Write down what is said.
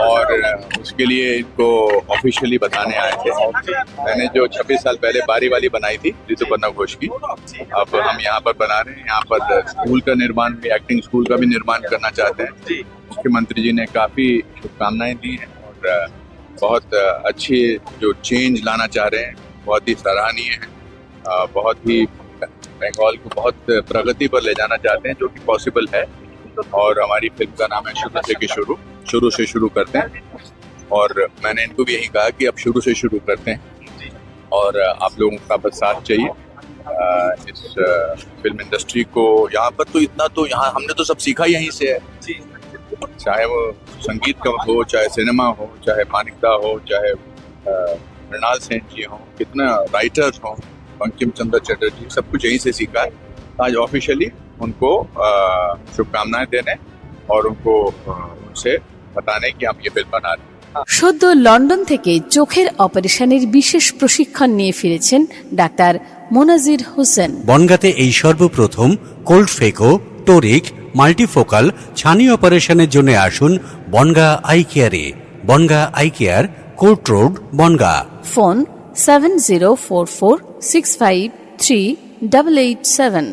और उसके लिए इनको ऑफिशियली बताने आए थे। मैंने जो 26 साल पहले बारी वाली बनाई थी ऋतुपर्णा घोष की, अब हम यहाँ पर बना रहे हैं। यहाँ पर स्कूल का निर्माण भी, एक्टिंग स्कूल का भी निर्माण करना चाहते हैं। मुख्यमंत्री जी ने काफी शुभकामनाएं दी हैं और बहुत अच्छी जो चेंज लाना चाह रहे हैं, बहुत ही सराहनीय है। बहुत ही बंगाल को बहुत प्रगति पर ले जाना चाहते हैं, जो कि पॉसिबल है। और हमारी फिल्म का नाम है शुरू से शुरू करते हैं। और मैंने इनको भी यही कहा कि अब शुरू से शुरू करते हैं और आप लोगों का बस साथ चाहिए। इस फिल्म इंडस्ट्री को यहाँ पर तो इतना तो यहाँ हमने तो सब सीखा यहीं से है, चाहे वो संगीत का हो, चाहे सिनेमा हो, चाहे मानिकदा हो, चाहे मृणाल सेन जी हो, कितना राइटर्स हो, बंकिम चंद्र चटर्जी, सब कुछ यहीं से सीखा है। आज ऑफिशियली उनको शुभकामनाएं देने और उनको उनसे बताने कि हम ये फिल्म बना रहे हैं। সদ্য লন্ডন থেকে চোখের অপারেশনের বিশেষ প্রশিক্ষণ নিয়ে ফিরেছেন ডাক্তার মোনাজির হোসেন। বনগাঁতে এই সর্বপ্রথম কোল্ড ফেকো, টোরিক, মাল্টিফোকাল ছানি অপারেশনের জন্য আসুন বনগা আই কেয়ারে। Bangaon I care, court road, Bangaon. Phone 7044653887।